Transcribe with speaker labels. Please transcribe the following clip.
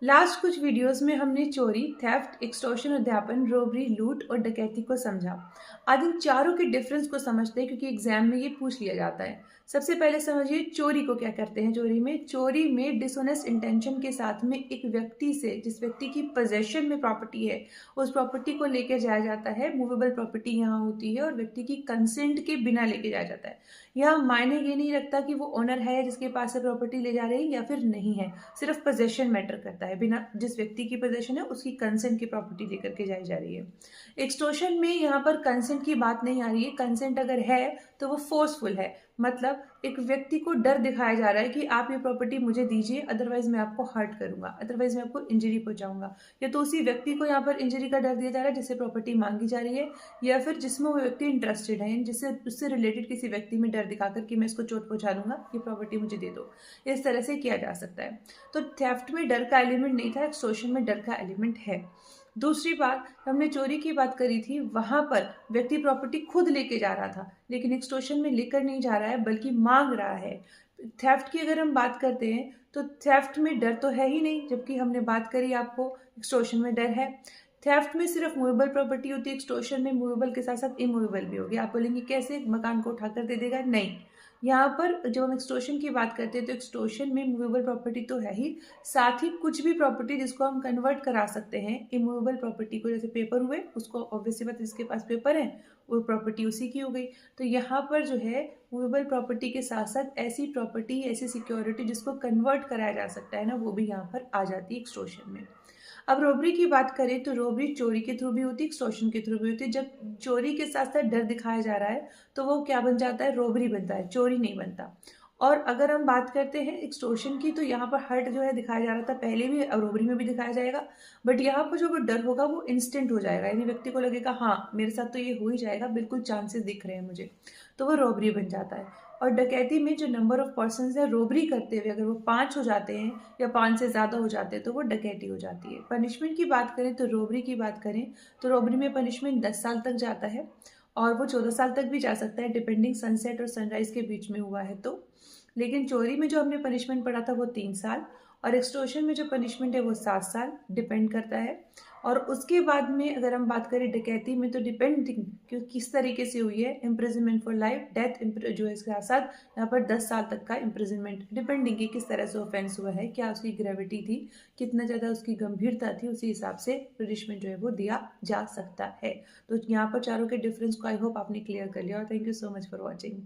Speaker 1: Last कुछ videos में हमने चोरी, थेफ्ट, एक्सटॉर्शन, अध्यापन, रोबरी, लूट और डकैती को समझा। आज इन चारों के डिफरेंस को समझते हैं क्योंकि एग्जाम में ये पूछ लिया जाता है। सबसे पहले समझिए चोरी को क्या करते हैं। चोरी में डिसऑनेस्ट इंटेंशन के साथ में एक व्यक्ति से, जिस व्यक्ति की पोजेशन में प्रॉपर्टी है, उस प्रॉपर्टी को लेकर जाया जाता है। मूवेबल प्रॉपर्टी यहाँ होती है और व्यक्ति की कंसेंट के बिना लेके जाया जाता है। यह मायने ये नहीं रखता कि वो ओनर है या जिसके पास से प्रॉपर्टी ले जा रहे हैं या फिर नहीं है, सिर्फ पोजेशन मैटर करता है। बिना जिस व्यक्ति की पोजेशन है उसकी कंसेंट की प्रॉपर्टी लेकर के जाई जा रही है। एक्सटॉर्शन में यहाँ पर कंसेंट की बात नहीं आ रही है। कंसेंट अगर है तो वो फोर्सफुल है, मतलब एक व्यक्ति को डर दिखाया जा रहा है कि आप ये प्रॉपर्टी मुझे दीजिए, अदरवाइज मैं आपको हर्ट करूंगा, अदरवाइज मैं आपको इंजरी पहुंचाऊंगा। या तो उसी व्यक्ति को यहाँ पर इंजरी का डर दिया जा रहा है जिससे प्रॉपर्टी मांगी जा रही है, या फिर जिसमें वो व्यक्ति इंटरेस्टेड है, जिससे उससे रिलेटेड किसी व्यक्ति में डर दिखाकर कि मैं इसको चोट पहुंचा दूंगा, ये प्रॉपर्टी मुझे दे दो। इस तरह से किया जा सकता है। तो थेफ्ट में डर का एलिमेंट नहीं था, एक्सटॉर्शन में डर का एलिमेंट है। दूसरी बात, हमने चोरी की बात करी थी, वहां पर व्यक्ति प्रॉपर्टी खुद लेके जा रहा था, लेकिन एक्सटॉर्शन में लेकर नहीं जा रहा है बल्कि मांग रहा है। थेफ्ट की अगर हम बात करते हैं तो थेफ्ट में डर तो है ही नहीं, जबकि हमने बात करी आपको एक्सटॉर्शन में डर है। थेफ्ट में सिर्फ मूवेबल प्रॉपर्टी होती है, एक्सटॉर्शन में मूवेबल के साथ साथ इमूवेबल भी होगी। आप बोलेंगे कैसे, मकान को उठाकर दे देगा? नहीं। यहाँ पर जब हम एक्सटॉर्शन की बात करते हैं तो एक्सटॉर्शन में मूवेबल प्रॉपर्टी तो है ही, साथ ही कुछ भी प्रॉपर्टी जिसको हम कन्वर्ट करा सकते हैं इमूवेबल प्रॉपर्टी को, जैसे पेपर हुए, उसको ऑब्वियसली बात जिसके पास पेपर है वो प्रॉपर्टी उसी की हो गई। तो यहाँ पर जो है मूवेबल प्रॉपर्टी के साथ साथ ऐसी प्रॉपर्टी, ऐसी सिक्योरिटी जिसको कन्वर्ट कराया जा सकता है ना, वो भी यहाँ पर आ जाती है एक्सटॉर्शन में। अब रोबरी की बात करें तो रोबरी चोरी के थ्रू भी होती है, एक्सटॉर्शन के थ्रू भी होती है। जब चोरी के साथ साथ डर दिखाया जा रहा है तो वो क्या बन जाता है, रोबरी बनता है, चोरी नहीं बनता। और अगर हम बात करते हैं एक्सटॉर्शन की, तो यहाँ पर हर्ट जो है दिखाया जा रहा था पहले भी, रोबरी में भी दिखाया जाएगा, बट यहाँ पर जो वो डर होगा वो इंस्टेंट हो जाएगा, यानी व्यक्ति को लगेगा हाँ मेरे साथ तो ये हो ही जाएगा, बिल्कुल चांसेस दिख रहे हैं मुझे, तो वो रोबरी बन जाता है। और डकैती में जो नंबर ऑफ पर्सन है रोबरी करते हुए, अगर वो 5 हो जाते हैं या 5 से ज़्यादा हो जाते हैं तो वो डकैती हो जाती है। पनिशमेंट की बात करें तो रोबरी की बात करें तो रोबरी में पनिशमेंट 10 साल तक जाता है, और वो 14 साल तक भी जा सकता है, डिपेंडिंग सनसेट और सनराइज के बीच में हुआ है तो। लेकिन चोरी में जो हमने पनिशमेंट पढ़ा था वो 3 साल, और एक्सटॉर्शन में जो पनिशमेंट है वो 7 साल, डिपेंड करता है। और उसके बाद में अगर हम बात करें डकैती में तो डिपेंडिंग कि किस तरीके से हुई है, इम्प्रिजनमेंट फॉर लाइफ, डेथ जो है इसके साथ यहाँ पर 10 साल तक का इम्प्रिजनमेंट, डिपेंडिंग कि किस तरह से ऑफेंस हुआ है, क्या उसकी ग्रेविटी थी, कितना ज़्यादा उसकी गंभीरता थी, उसी हिसाब से पनिशमेंट जो है वो दिया जा सकता है। तो यहाँ पर चारों के डिफरेंस को आई होप आपने क्लियर कर लिया, और thank you so much for watching.